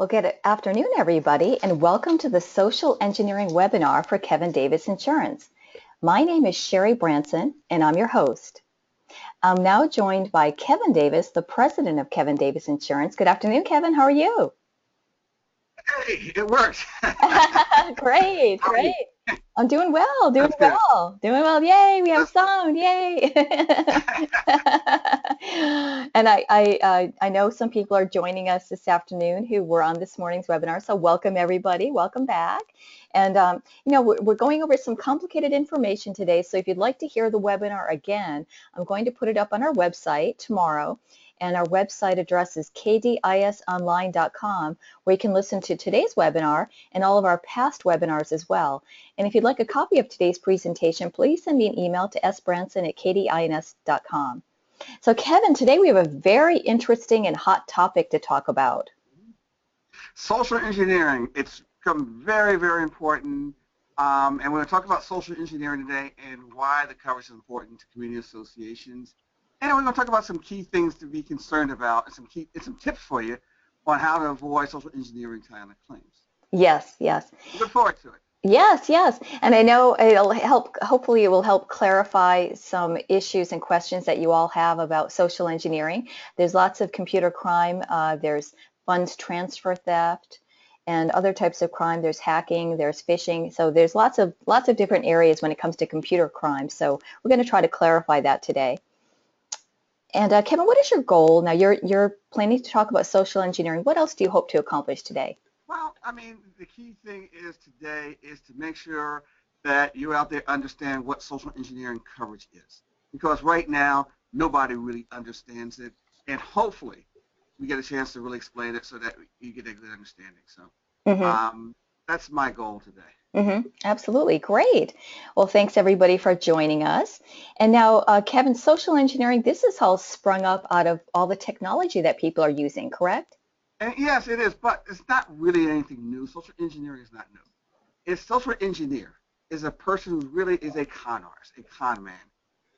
Well, good afternoon, everybody, and welcome to the Social Engineering webinar for Kevin Davis Insurance. My name is Sherry Branson, and I'm your host. I'm now joined by Kevin Davis, the president of Kevin Davis Insurance. Good afternoon, Kevin. How are you? Hey, it works. Great, How are you? great. I'm doing well, doing That's good. well, doing well. Yay, we have That's good. sound, yay. And I know some people are joining us this afternoon who were on this morning's webinar, so welcome everybody, welcome back. And we're going over some complicated information today, so if you'd like to hear the webinar again, I'm going to put it up on our website tomorrow. And our website address is kdisonline.com, where you can listen to today's webinar and all of our past webinars as well. And if you'd like a copy of today's presentation, please send me an email to sbranson@kdins.com. So Kevin, today we have a very interesting and hot topic to talk about. Social engineering, it's become very, very important. And we're going to talk about social engineering today and why the coverage is important to community associations. And we're going to talk about some key things to be concerned about and some tips for you on how to avoid social engineering kind of claims. Yes, yes. Look forward to it. Yes, yes. And I know it'll help, hopefully it will help clarify some issues and questions that you all have about social engineering. There's lots of computer crime, there's funds transfer theft and other types of crime. There's hacking, there's phishing. So there's lots of different areas when it comes to computer crime. So we're going to try to clarify that today. And Kevin, what is your goal? Now you're planning to talk about social engineering. What else do you hope to accomplish today? Well, I mean, the key thing is today is to make sure that you out there understand what social engineering coverage is. Because right now, nobody really understands it. And hopefully, we get a chance to really explain it so that you get a good understanding. So Mm-hmm. that's my goal today. Absolutely. Great. Well, thanks everybody for joining us. And now, Kevin, social engineering, this is all sprung up out of all the technology that people are using, correct? And yes, it is, but it's not really anything new. Social engineering is not new. A social engineer is a person who really is a con artist, a con man.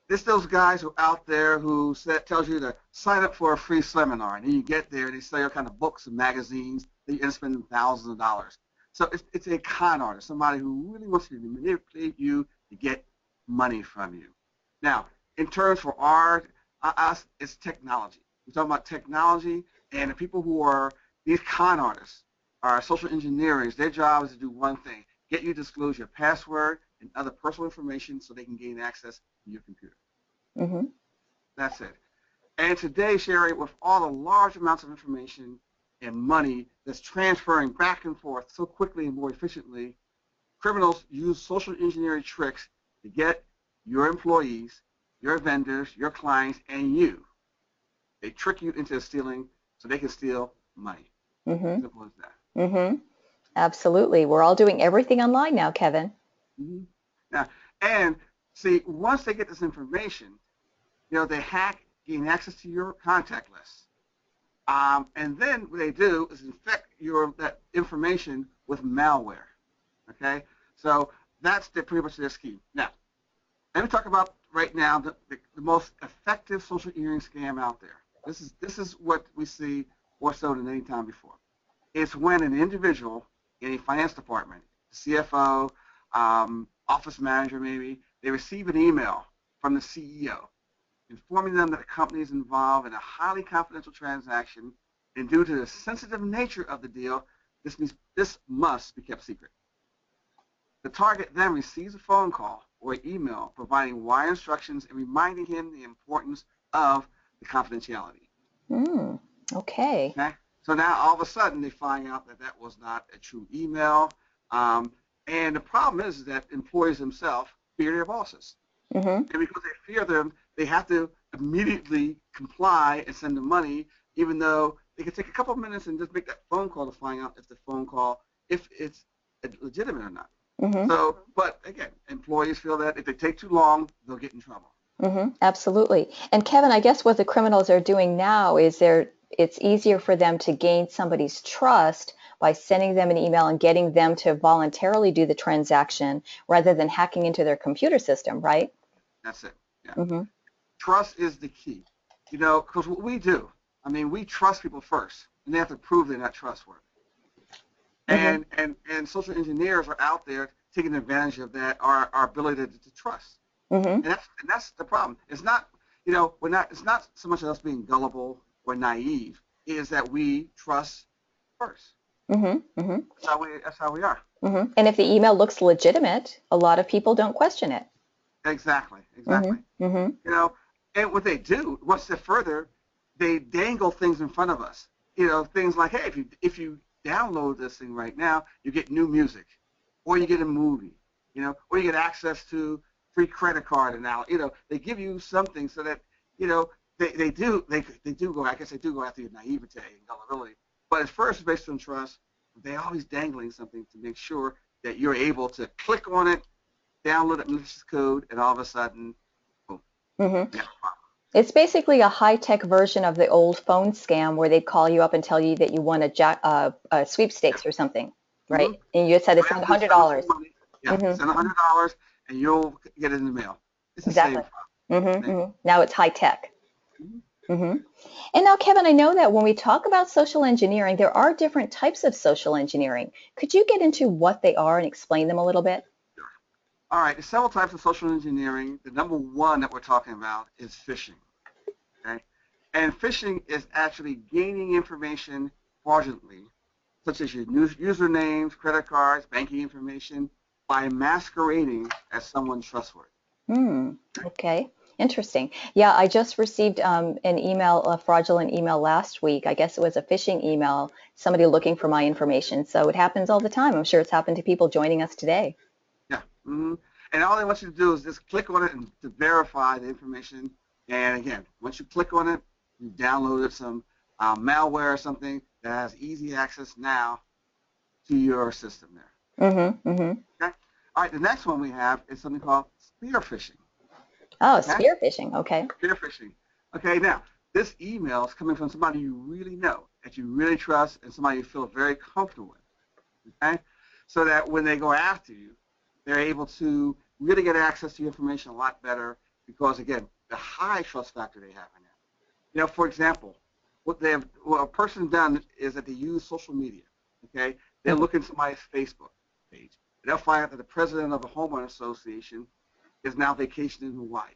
This those guys who are out there who tells you to sign up for a free seminar, and then you get there and they sell all kind of books and magazines that you end up spending thousands of dollars. So it's a con artist, somebody who really wants to manipulate you to get money from you. Now, in terms for us, it's technology. We're talking about technology, and the people who are these con artists are social engineers. Their job is to do one thing: get you to disclose your password and other personal information so they can gain access to your computer. Mm-hmm. That's it. And today, Sherry, with all the large amounts of information and money that's transferring back and forth so quickly and more efficiently, criminals use social engineering tricks to get your employees, your vendors, your clients, and you. They trick you into stealing so they can steal money. Mm-hmm. Simple as that. Mm-hmm. Absolutely. We're all doing everything online now, Kevin. Mm-hmm. Now, and see, once they get this information, they hack, gain access to your contact list. And then what they do is infect that information with malware. Okay, so that's pretty much their scheme. Now, let me talk about right now the most effective social engineering scam out there. This is what we see more so than any time before. It's when an individual in a finance department, CFO, office manager maybe, they receive an email from the CEO informing them that the company is involved in a highly confidential transaction, and due to the sensitive nature of the deal, this must be kept secret. The target then receives a phone call or email providing wire instructions and reminding him the importance of the confidentiality. Mm, okay. Okay? So now all of a sudden they find out that that was not a true email. And the problem is that employees themselves fear their bosses. Mm-hmm. And because they fear them, they have to immediately comply and send the money, even though they can take a couple of minutes and just make that phone call to find out if it's legitimate or not. Mm-hmm. So, but again, employees feel that if they take too long, they'll get in trouble. Mm-hmm. Absolutely. And Kevin, I guess what the criminals are doing now is it's easier for them to gain somebody's trust by sending them an email and getting them to voluntarily do the transaction rather than hacking into their computer system, right? That's it. Yeah. Mm-hmm. Trust is the key. Because what we do, I mean, we trust people first, and they have to prove they're not trustworthy. Mm-hmm. And social engineers are out there taking advantage of that, our ability to trust. Mm-hmm. And that's the problem. It's not, we're not. It's not so much of us being gullible or naive. It is that we trust first. Mm-hmm. Mm-hmm. That's how we are. Mm-hmm. And if the email looks legitimate, a lot of people don't question it. Exactly. Mm-hmm. Exactly. Mm-hmm. You know, and what they do, one step further, they dangle things in front of us. Things like, hey, if you download this thing right now, you get new music, or you get a movie, or you get access to free credit card. And now, they give you something so that, they do go. I guess they do go after your naivete and gullibility. But at first, it's based on trust. They're always dangling something to make sure that you're able to click on it, download it, malicious code, and all of a sudden, boom, Mm-hmm. you have a problem. It's basically a high-tech version of the old phone scam where they'd call you up and tell you that you won a sweepstakes or something, right? Mm-hmm. And you said to send Send us $100. some money. Yeah, Mm-hmm. send $100 and you'll get it in the mail. It's the same Exactly. Mm-hmm. thing. Mm-hmm. Now it's high-tech. Mm-hmm. Mm-hmm. And now, Kevin, I know that when we talk about social engineering, there are different types of social engineering. Could you get into what they are and explain them a little bit? Sure. All right, there's several types of social engineering. The number one that we're talking about is phishing. Okay, and phishing is actually gaining information fraudulently, such as your usernames, credit cards, banking information, by masquerading as someone trustworthy. Hmm. Okay. Interesting. Yeah, I just received an email, a fraudulent email last week. I guess it was a phishing email, somebody looking for my information. So it happens all the time. I'm sure it's happened to people joining us today. Yeah. Mm-hmm. And all they want you to do is just click on it and to verify the information. And again, once you click on it, you downloaded some malware or something that has easy access now to your system there. Mm-hmm. Mm-hmm. Okay. All right. The next one we have is something called spear phishing. Oh, Okay. spear phishing. Okay. Spear phishing. Okay. Now, this email is coming from somebody you really know, that you really trust, and somebody you feel very comfortable with. Okay. So that when they go after you, they're able to really get access to your information a lot better because, again, the high trust factor they have in it. For example, what a person done is that they use social media. Okay, they'll Mm-hmm. look at somebody's Facebook page. And they'll find out that the president of a homeowner association is now vacationing in Hawaii.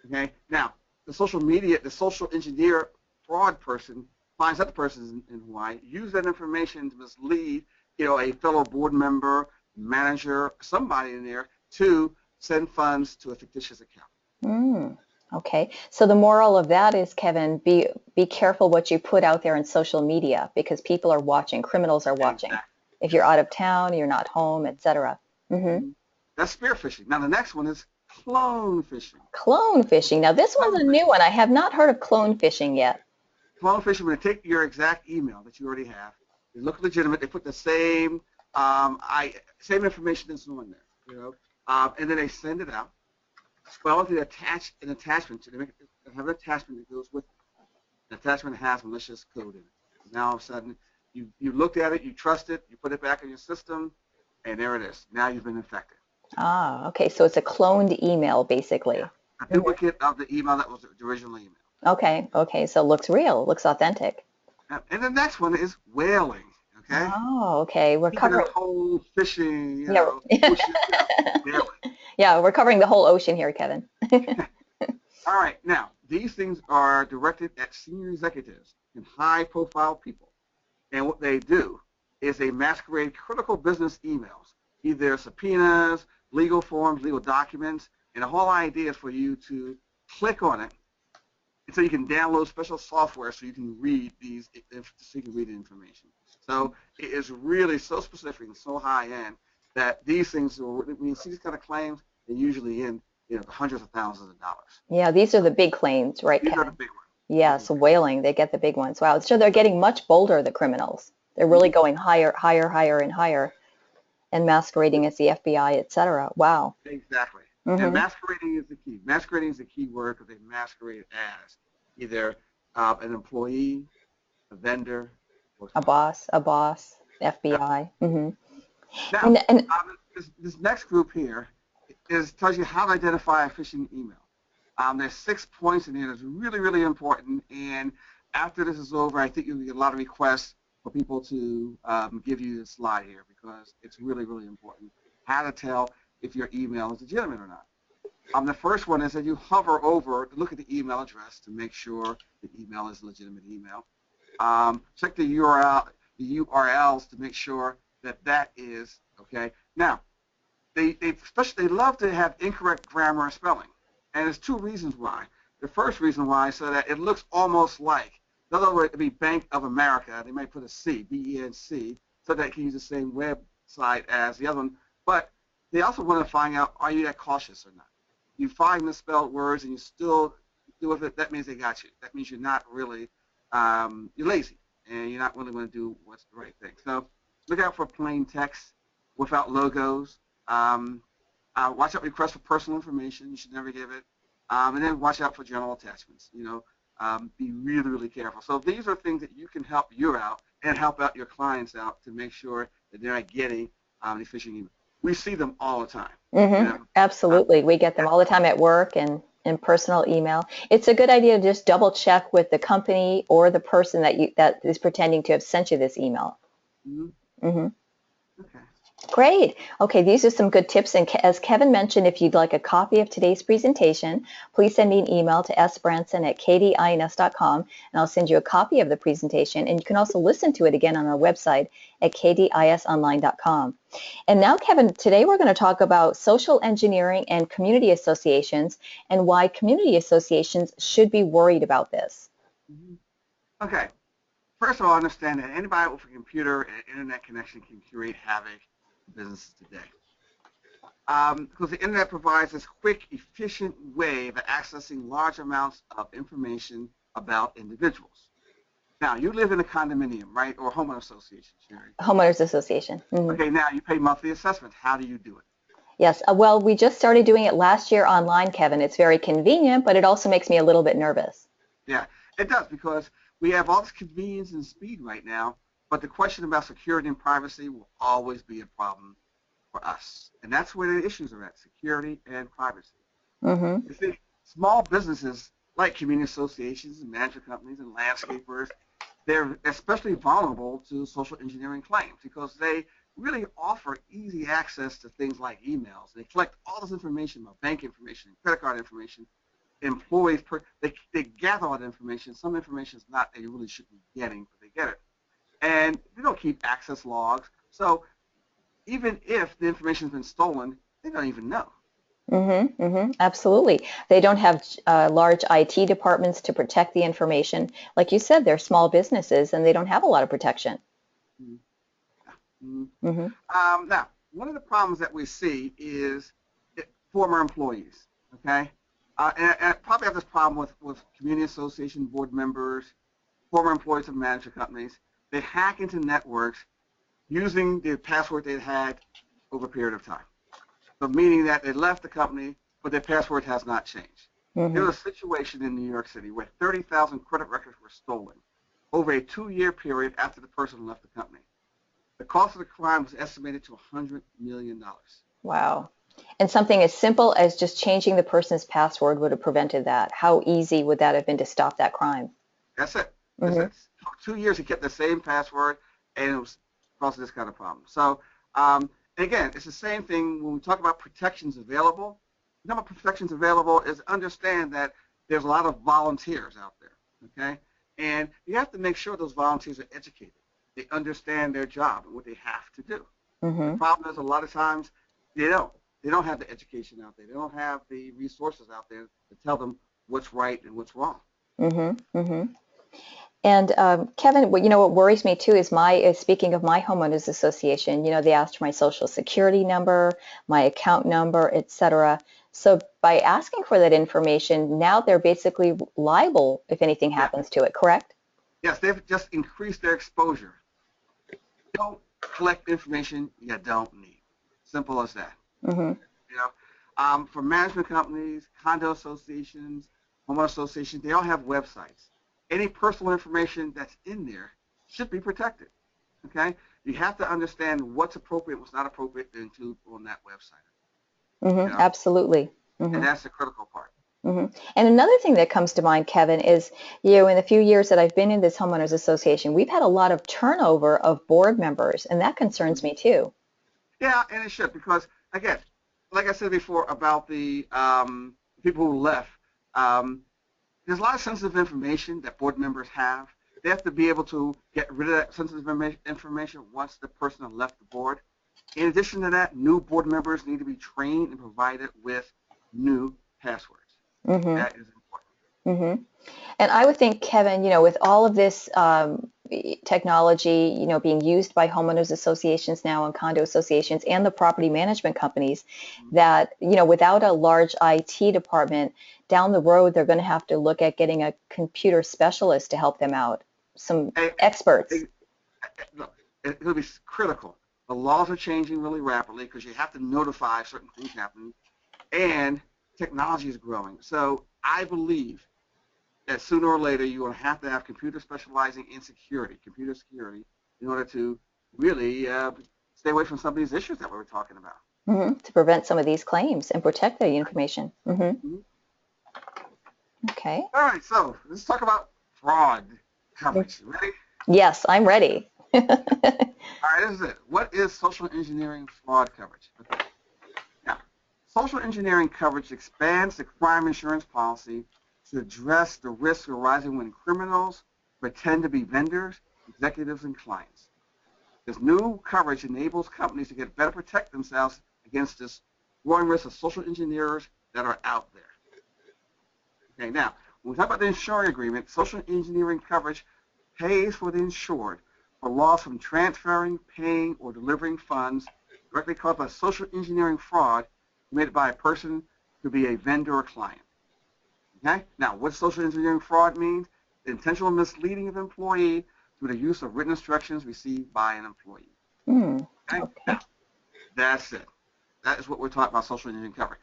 Okay, now the social engineer fraud person finds that the person is in Hawaii, use that information to mislead, a fellow board member, manager, somebody in there to send funds to a fictitious account. Mm. Okay. So the moral of that is, Kevin, be careful what you put out there in social media because people are watching, criminals are watching. Exactly. If you're out of town, you're not home, etc. Mm-hmm. That's spear phishing. Now the next one is clone phishing. Clone fishing. Now, this one's Clone a new phishing. one. I have not heard of clone fishing yet. Clone phishing, when they take your exact email that you already have, they look legitimate, they put the same information that's on there, and then they send it out. Well, if they attach an attachment, they have an attachment that goes with it. The attachment has malicious code in it. Now all of a sudden, you looked at it, you trust it, you put it back in your system, and there it is. Now you've been infected. Ah, okay. So it's a cloned email, basically. Yeah. A Mhm. duplicate of the email that was the original email. Okay, okay. So it looks real, looks authentic. And the next one is whaling. Okay, Oh, okay. We're keeping covering, the whole fishing, yeah, ocean, whaling. yeah, we're covering the whole ocean here, Kevin. All right, now these things are directed at senior executives and high-profile people, and what they do is they masquerade critical business emails, either subpoenas, legal forms, legal documents, and the whole idea is for you to click on it, and so you can download special software so you can read the information. So it is really so specific and so high end that these things, when you see these kind of claims, they usually end, the hundreds of thousands of dollars. Yeah, these are the big claims, right, These are the Kevin? big ones. Yeah, so whaling, they get the big ones. Wow. So they're getting much bolder, the criminals. They're really Mhm. going higher, higher, higher, and higher, and masquerading as the FBI, etc. Wow. Exactly. And Mm-hmm. masquerading is the key. Masquerading is the key word because they masquerade as either an employee, a vendor, or sponsor. A boss, Yep. FBI. Mm-hmm. Now, And this next group here tells you how to identify a phishing email. There's 6 points in here that's really, really important. And after this is over, I think you'll get a lot of requests for people to give you the slide here because it's really, really important how to tell if your email is legitimate or not. The first one is that you hover over to look at the email address to make sure the email is a legitimate email. Check the URLs to make sure that that is okay. Now, they love to have incorrect grammar and spelling, and there's two reasons why. The first reason why is so that it looks almost like, in other words, it'd be Bank of America. They might put a C, B-E-N-C, so that it can use the same website as the other one. But they also want to find out, are you that cautious or not? You find misspelled words and you still do it, that means they got you. That means you're not really, you're lazy and you're not really going to do what's the right thing. So look out for plain text without logos. Watch out for requests for personal information. You should never give it. And then watch out for general attachments. Be really, really careful. So these are things that you can help you out and help out your clients out to make sure that they're not getting the phishing email. We see them all the time. Absolutely. We get them all the time at work and in personal email. It's a good idea to just double check with the company or the person that is pretending to have sent you this email. Okay. Great. Okay, these are some good tips. And as Kevin mentioned, if you'd like a copy of today's presentation, please send me an email to sbranson@kdins.com, and I'll send you a copy of the presentation. And you can also listen to it again on our website at kdisonline.com. And now, Kevin, today we're going to talk about social engineering and community associations and why community associations should be worried about this. Okay. First of all, understand that anybody with a computer and internet connection can create havoc in businesses today. Because the internet provides this quick, efficient way of accessing large amounts of information about individuals. Now, you live in a condominium, right, or a homeowner association, Sherry? Homeowners Association. Okay, now you pay monthly assessments. How do you do it? Yes, well, we just started doing it last year online, Kevin. It's very convenient, but it also makes me a little bit nervous. Yeah, it does, because we have all this convenience and speed right now, but the question about security and privacy will always be a problem for us. And that's where the issues are at, security and privacy. You see, small businesses like community associations and management companies and landscapers, they're especially vulnerable to social engineering claims because they really offer easy access to things like emails. They collect all this information about bank information, credit card information, employees, they gather all that information. Some information is not that you really should be getting, but they get it. And they don't keep access logs. So even if the information has been stolen, they don't even know. Absolutely. They don't have large IT departments to protect the information. Like you said, they're small businesses and they don't have a lot of protection. Now, one of the problems that we see is former employees, okay? And I probably have this problem with community association board members, former employees of management companies. They hack into networks using the password they had over a period of time. So meaning that they left the company, but their password has not changed. There was a situation in New York City where 30,000 credit records were stolen over a 2-year period after the person left the company. The cost of the crime was estimated to $100 million. Wow. And something as simple as just changing the person's password would have prevented that. How easy would that have been to stop that crime? That's it. That's it. For 2 years, he kept the same password, and it was causing this kind of problem. So, again, it's the same thing when we talk about protections available. The number of protections available is understand that there's a lot of volunteers out there, okay? And you have to make sure those volunteers are educated. They understand their job and what they have to do. The problem is a lot of times they don't. They don't have the education out there. They don't have the resources out there to tell them what's right and what's wrong. And Kevin, what worries me too is speaking of my homeowners association, they asked for my social security number, my account number, etc. So by asking for that information, now they're basically liable if anything happens to it, correct? Yes, they've just increased their exposure. Don't collect information you don't need. Simple as that. For management companies, condo associations, homeowner associations, they all have websites. Any personal information that's in there should be protected. Okay? You have to understand what's appropriate, what's not appropriate to include on that website. Absolutely. And that's the critical part. hmm And another thing that comes to mind, Kevin, is, in the few years that I've been in this homeowners association, we've had a lot of turnover of board members, and that concerns me too. Yeah, and it should because again, like I said before about the people who left, um, there's a lot of sensitive information that board members have. They have to be able to get rid of that sensitive information once the person has left the board. In addition to that, new board members need to be trained and provided with new passwords. hmm That is important. hmm And I would think, Kevin, with all of this technology, being used by homeowners associations now and condo associations and the property management companies, that, without a large IT department, down the road, they're going to have to look at getting a computer specialist to help them out, some Hey, experts. hey, look, it'll be critical. The laws are changing really rapidly because you have to notify certain things happening, and technology is growing. So I believe that sooner or later you're going to have computers specializing in security, computer security, in order to really stay away from some of these issues that we were talking about. To prevent some of these claims and protect their information. Mhm. Okay. All right, so let's talk about fraud coverage. Ready? Yes, I'm ready. All right, this is it. What is social engineering fraud coverage? Okay. Now, social engineering coverage expands the crime insurance policy to address the risks arising when criminals pretend to be vendors, executives, and clients. This new coverage enables companies to get better protect themselves against this growing risk of social engineers that are out there. Okay, now, when we talk about the insuring agreement, social engineering coverage pays for the insured for loss from transferring, paying, or delivering funds directly caused by social engineering fraud committed by a person to be a vendor or client. Okay? Now, what social engineering fraud means? The intentional misleading of an employee through the use of written instructions received by an employee. Hmm. Okay? Okay. Now, that's it. That is what we're talking about social engineering coverage.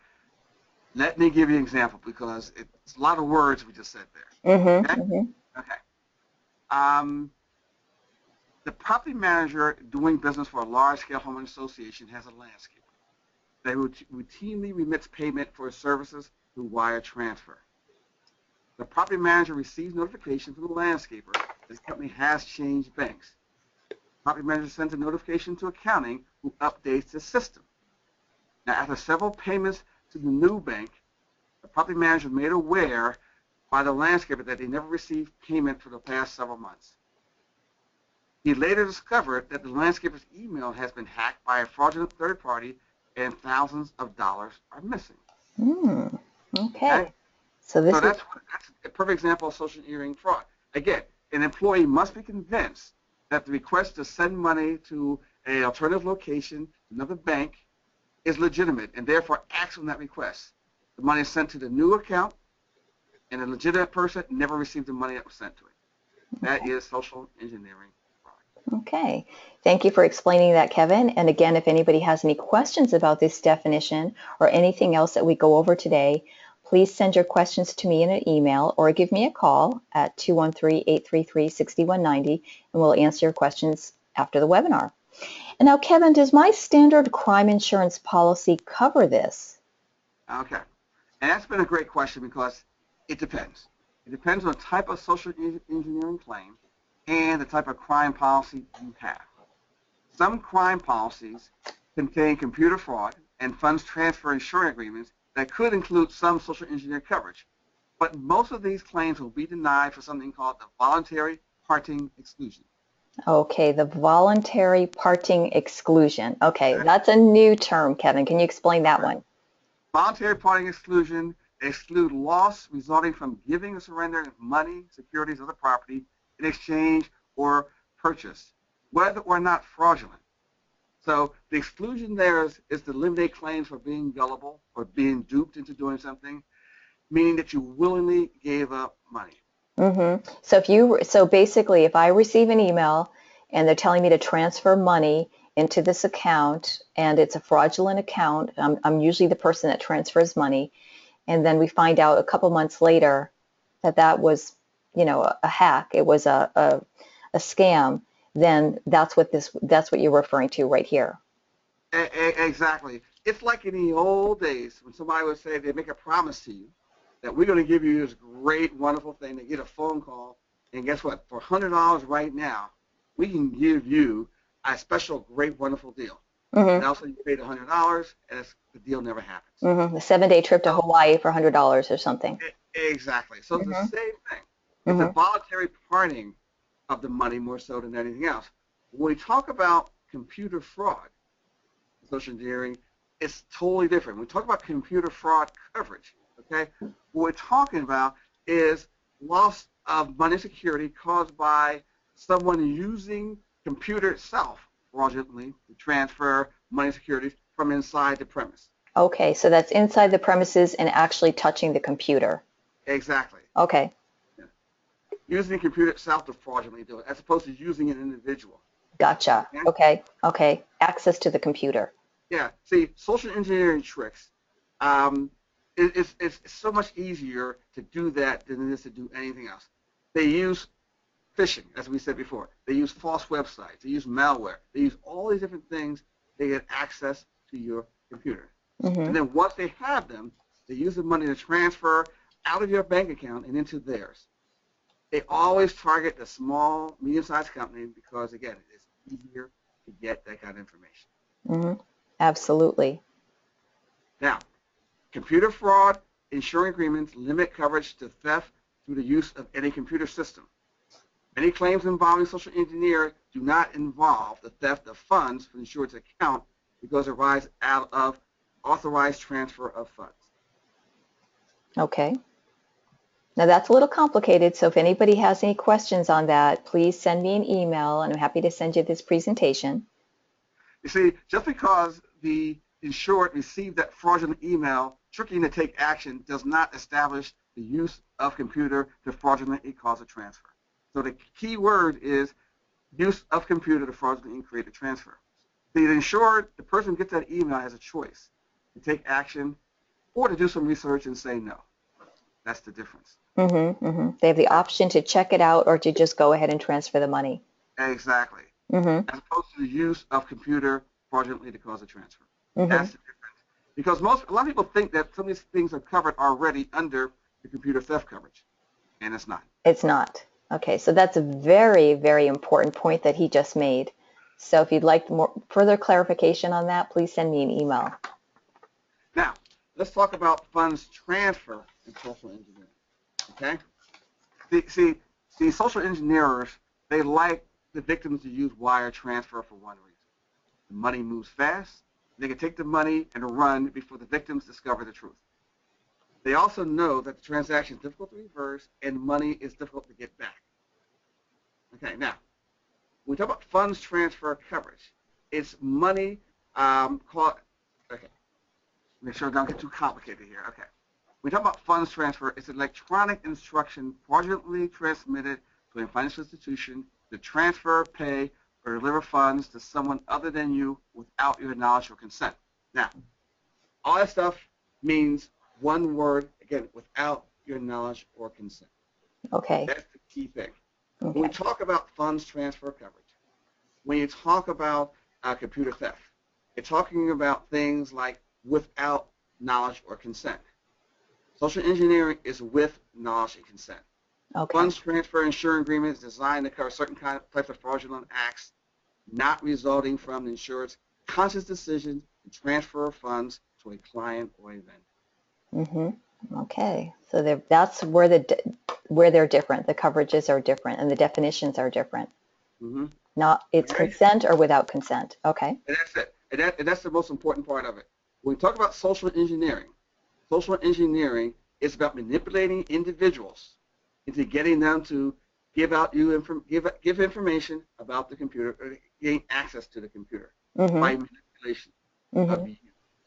Let me give you an example because it's a lot of words we just said there. Mm-hmm. Okay? Mm-hmm. Okay. Um, the property manager doing business for a large-scale homeowner association has a landscaper. They routinely remits payment for his services through wire transfer. The property manager receives notification from the landscaper that the company has changed banks. The property manager sends a notification to accounting who updates the system. Now, after several payments to the new bank, the property manager is made aware by the landscaper that they never received payment for the past several months. He later discovered that the landscaper's email has been hacked by a fraudulent third party and thousands of dollars are missing. Hmm. Okay. Okay? So So this is, that's a perfect example of social engineering fraud. Again, an employee must be convinced that the request to send money to an alternative location, to another bank, is legitimate and therefore acts on that request. The money is sent to the new account and a legitimate person never received the money that was sent to it. That is social engineering fraud. okay. Thank you for explaining that, Kevin. And again, if anybody has any questions about this definition or anything else that we go over today, please send your questions to me in an email or give me a call at 213-833-6190 and we'll answer your questions after the webinar. And now, Kevin, does my standard crime insurance policy cover this? Okay. And that's been a great question because it depends. It depends on the type of social engineering claim and the type of crime policy you have. Some crime policies contain computer fraud and funds transfer insurance agreements that could include some social engineering coverage. But most of these claims will be denied for something called the voluntary parting exclusion. Okay, the voluntary parting exclusion. Okay, that's a new term, Kevin. Can you explain that one? Voluntary parting exclusion exclude loss resulting from giving or surrendering of money, securities, or other property in exchange or purchase, whether or not fraudulent. So the exclusion there is to eliminate claims for being gullible or being duped into doing something, meaning that you willingly gave up money. So basically, if I receive an email and they're telling me to transfer money into this account and it's a fraudulent account, I'm usually the person that transfers money, and then we find out a couple months later that that was, a hack, it was a scam, then that's what you're referring to right here. Exactly. It's like in the old days when somebody would say they make a promise to you, that we're going to give you this great, wonderful thing. They get a phone call, and guess what? For $100 right now, we can give you a special, great, wonderful deal. And also you paid $100, and the deal never happens. A 7-day trip to Hawaii for $100 or something. Exactly. So it's the same thing. It's a voluntary parting of the money more so than anything else. When we talk about computer fraud, social engineering, it's totally different. When we talk about computer fraud coverage, okay, what we're talking about is loss of money security caused by someone using computer itself fraudulently to transfer money securities from inside the premise. Okay, so that's inside the premises and actually touching the computer. Exactly. Okay. Yeah. Using the computer itself to fraudulently do it, as opposed to using an individual. Gotcha. Okay. Okay. Access to the computer. Yeah. See, social engineering tricks, it's so much easier to do that than it is to do anything else. They use phishing, as we said before. They use false websites. They use malware. They use all these different things to get access to your computer. And then once they have them, they use the money to transfer out of your bank account and into theirs. They always target the small, medium-sized company because, again, it's easier to get that kind of information. Absolutely. Now, computer fraud insurance agreements limit coverage to theft through the use of any computer system. Many claims involving social engineering do not involve the theft of funds from the insured's account because it arises out of authorized transfer of funds. Okay. Now that's a little complicated, so if anybody has any questions on that, please send me an email, and I'm happy to send you this presentation. You see, just because the insured received that fraudulent email tricking to take action does not establish the use of computer to fraudulently cause a transfer. So the key word is use of computer to fraudulently create a transfer. The insured, the person who gets that email has a choice to take action or to do some research and say no. That's the difference. They have the option to check it out or to just go ahead and transfer the money. Exactly. As opposed to the use of computer fraudulently to cause a transfer. That's the difference. Because a lot of people think that some of these things are covered already under the computer theft coverage, and it's not. It's not. Okay, so that's a very, very important point that he just made. So if you'd like further clarification on that, please send me an email. Now, let's talk about funds transfer in social engineering. Okay? See, the social engineers, they like the victims to use wire transfer for one reason. The money moves fast. They can take the money and run before the victims discover the truth. They also know that the transaction is difficult to reverse and money is difficult to get back. Okay, now, when we talk about funds transfer coverage, it's money called, okay, make sure I don't get too complicated here. Okay. When we talk about funds transfer, it's electronic instruction fraudulently transmitted to a financial institution to transfer, pay, or deliver funds to someone other than you without your knowledge or consent. Now, all that stuff means one word, again, without your knowledge or consent. Okay. That's the key thing. Okay. When we talk about funds transfer coverage, when you talk about computer theft, you're talking about things like without knowledge or consent. Social engineering is with knowledge and consent. Okay. Funds transfer insurance agreements designed to cover certain types of fraudulent acts not resulting from the insured's conscious decision to transfer funds to a client or a vendor. Okay, so that's where they're different. The coverages are different and the definitions are different. Not it's consent or without consent. Okay. And that's it. And that's the most important part of it. When we talk about social engineering is about manipulating individuals into getting them to give information about the computer or gain access to the computer by manipulation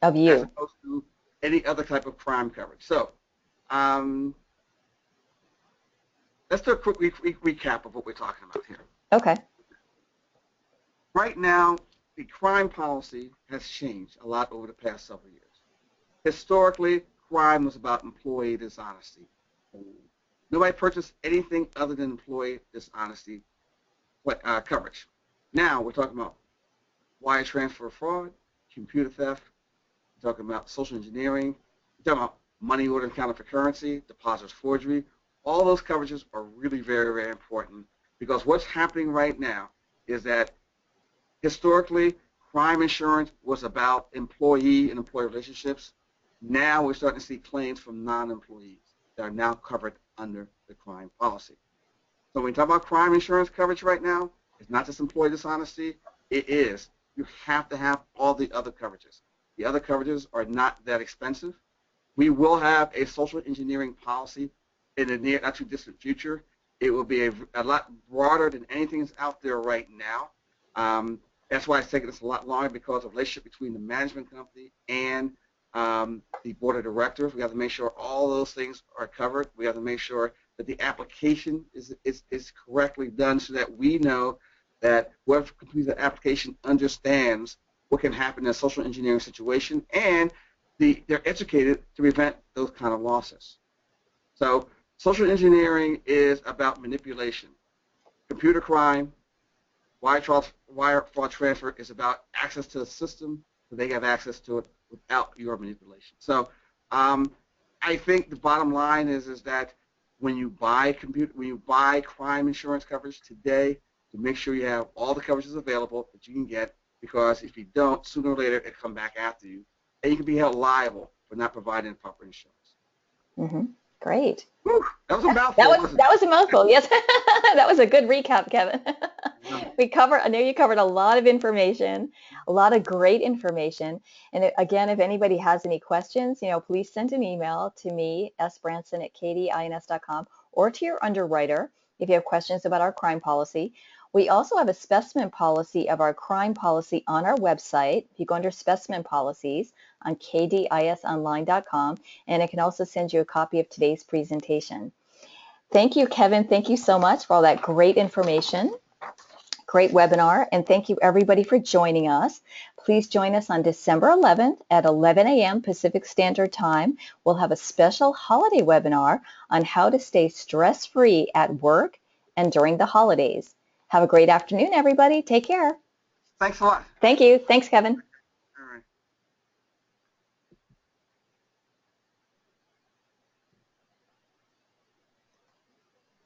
of you. As opposed to any other type of crime coverage. So let's do a quick recap of what we're talking about here. Okay. Right now, the crime policy has changed a lot over the past several years. Historically, crime was about employee dishonesty. Nobody purchased anything other than employee dishonesty coverage. Now we're talking about wire transfer fraud, computer theft, we're talking about social engineering, we're talking about money order counter for currency, depositors forgery. All those coverages are really very, very important because what's happening right now is that historically, crime insurance was about employee and employee relationships. Now we're starting to see claims from non-employees that are now covered under the crime policy. So when we talk about crime insurance coverage right now, it's not just employee dishonesty. It is. You have to have all the other coverages. The other coverages are not that expensive. We will have a social engineering policy in the near, not too distant future. It will be a lot broader than anything that's out there right now. That's why it's taken us a lot longer because of the relationship between the management company and the board of directors. We have to make sure all those things are covered. We have to make sure that the application is correctly done so that we know that whoever completes the application understands what can happen in a social engineering situation, and they're educated to prevent those kind of losses. So social engineering is about manipulation. Computer crime, wire fraud transfer is about access to the system so they have access to it without your manipulation. So I think the bottom line is that when you buy crime insurance coverage today, to make sure you have all the coverages available that you can get, because if you don't, sooner or later it'll come back after you, and you can be held liable for not providing proper insurance. Mm-hmm. Great. Whew, that was a mouthful. That was a mouthful. Yes, that was a good recap, Kevin. I know you covered a lot of information, a lot of great information. And again, if anybody has any questions, please send an email to me, sbranson@kdins.com, or to your underwriter if you have questions about our crime policy. We also have a specimen policy of our crime policy on our website. If you go under specimen policies on kdisonline.com, and it can also send you a copy of today's presentation. Thank you, Kevin. Thank you so much for all that great information. Great webinar, and thank you everybody for joining us. Please join us on December 11th at 11 a.m. Pacific Standard Time. We'll have a special holiday webinar on how to stay stress-free at work and during the holidays. Have a great afternoon, everybody. Take care. Thanks a lot. Thank you. Thanks, Kevin.